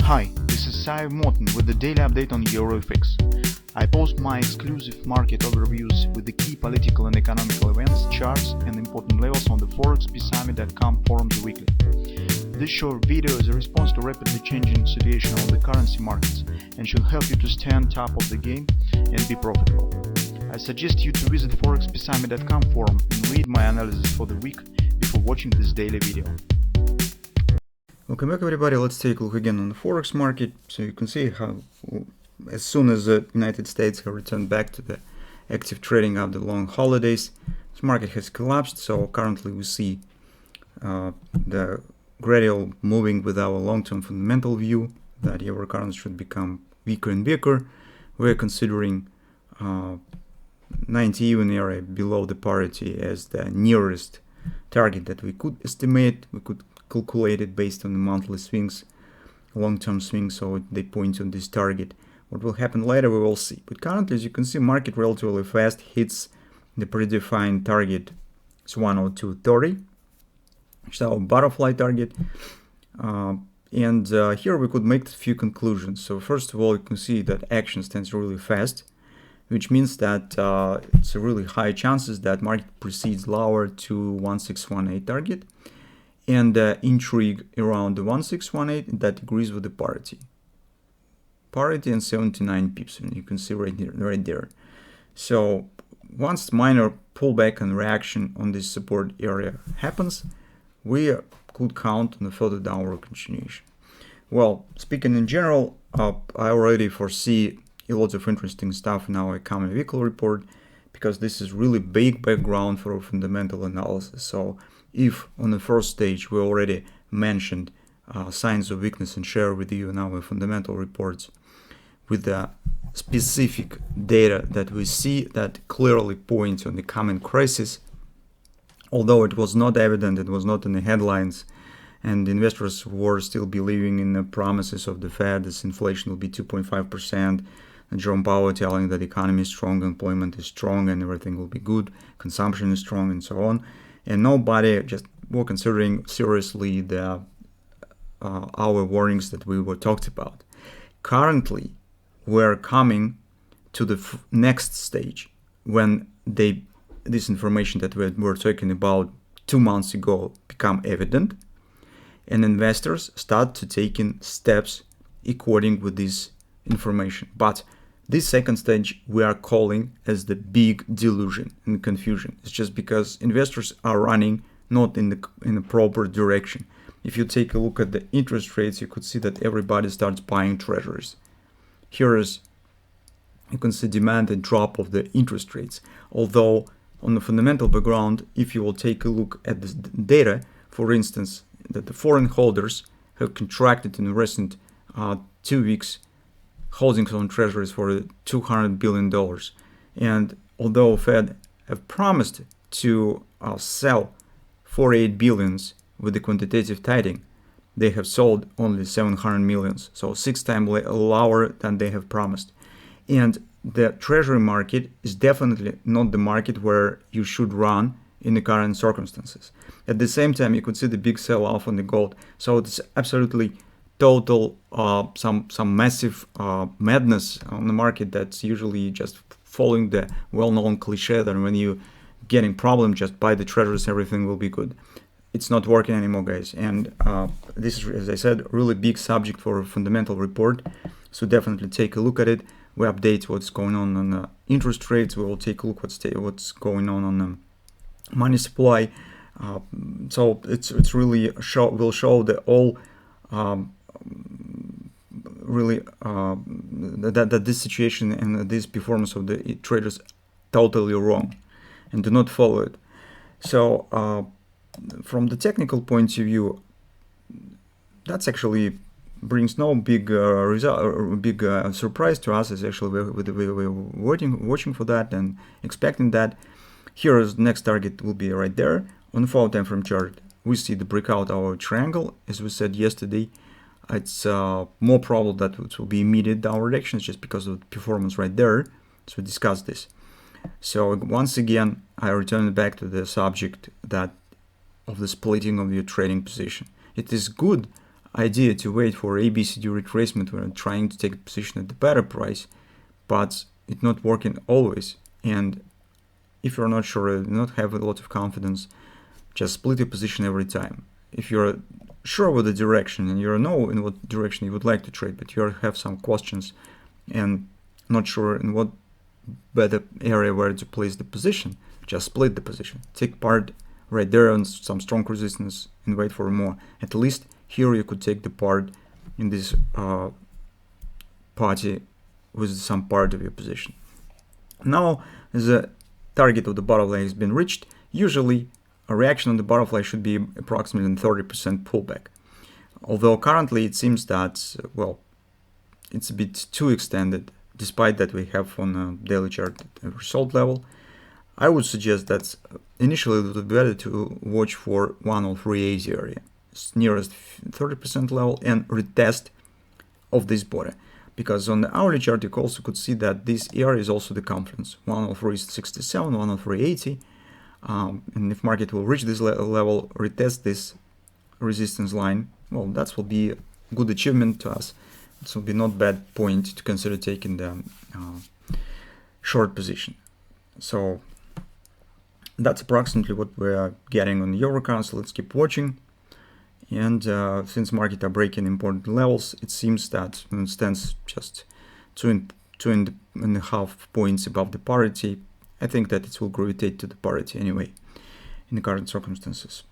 Hi, this is Sive Morten with the daily update on EuroFX. I post my exclusive market overviews with the key political and economical events, charts and important levels on the ForexPeaceArmy.com forums weekly. This short video is a response to rapidly changing situation on the currency markets and should help you to stay on top of the game and be profitable. I suggest you to visit ForexPeaceArmy.com forum and read my analysis for the week before watching this daily video. Welcome back everybody. Let's take a look again on the Forex market. So you can see how as soon as the United States have returned back to the active trading after the long holidays, this market has collapsed. So currently we see the gradual moving with our long-term fundamental view that euro currency should become weaker and weaker. We're considering 90 even area below the parity as the nearest target that we could estimate. We could calculate it based on the monthly swings, long-term swings, so they point to this target. What will happen later we will see, but currently, as you can see, market relatively fast hits the predefined target. It's 102.30, which is our butterfly target, and here we could make a few conclusions. So first of all, you can see that action stands really fast, which means that it's a really high chances that market proceeds lower to 1618 target, and intrigue around the 1618 that agrees with the parity and 79 pips, and you can see right there. So once minor pullback and reaction on this support area happens, we could count on a further downward continuation. Well, speaking in general, I already foresee a lot of interesting stuff in our economy vehicle report, because this is really big background for a fundamental analysis. So if on the first stage we already mentioned signs of weakness and share with you in our fundamental reports with the specific data that we see that clearly points on the coming crisis, although it was not evident, it was not in the headlines, and investors were still believing in the promises of the Fed that inflation will be 2.5%, and Jerome Powell telling that the economy is strong, employment is strong, and everything will be good, consumption is strong, and so on. And nobody just were considering seriously the our warnings that we were talked about. Currently, we're coming to the next stage when this information that we were talking about 2 months ago become evident, and investors start to taking steps according with this information. But this second stage we are calling as the big delusion and confusion. It's just because investors are running not in the proper direction. If you take a look at the interest rates, you could see that everybody starts buying treasuries. Here is, you can see demand and drop of the interest rates. Although on the fundamental background, if you will take a look at the data, for instance, that the foreign holders have contracted in the recent 2 weeks holdings on treasuries for $200 billion. And although Fed have promised to sell 48 billions with the quantitative tightening, they have sold only 700 millions, so 6 times lower than they have promised. And the treasury market is definitely not the market where you should run in the current circumstances. At the same time, you could see the big sell-off on the gold. So it's absolutely total some massive madness on the market that's usually just following the well-known cliche that when you getting problem, just buy the treasuries, everything will be good. It's not working anymore, guys, and this is, as I said, really big subject for a fundamental report, so definitely take a look at it. We update what's going on the interest rates. We will take a look what's going on the money supply. So it's really will show the all really that this situation and this performance of the traders totally wrong, and do not follow it. So from the technical point of view, that's actually brings no big surprise to us. It's actually we're watching for that and expecting that. Here is the next target will be right there on the 4 time frame chart. We see the breakout of our triangle, as we said yesterday. It's more probable that it will be immediate downward directions just because of the performance right there. So we discussed this. So once again, I return back to the subject that of the splitting of your trading position. It is good idea to wait for ABCD retracement when trying to take a position at the better price, but it's not working always. And if you're not sure, not have a lot of confidence, just split your position every time. If you're sure with the direction and you know in what direction you would like to trade, but you have some questions and not sure in what better area where to place the position, just split the position. Take part right there on some strong resistance and wait for more. At least here you could take the part in this party with some part of your position. Now the target of the butterfly has been reached. Usually a reaction on the butterfly should be approximately 30% pullback. Although currently it seems that, well, it's a bit too extended, despite that we have on a daily chart a result level. I would suggest that initially it would be better to watch for 10380 area, nearest 30% level, and retest of this body. Because on the hourly chart you also could see that this area is also the confluence. 103.67, 103.80, and if market will reach this level, retest this resistance line, well, that will be a good achievement to us. It will be not bad point to consider taking the short position. So that's approximately what we're getting on the euro currency. So let's keep watching. And since market are breaking important levels, it seems that it stands just 2.5 points above the parity. I think that it will gravitate to the parity anyway in the current circumstances.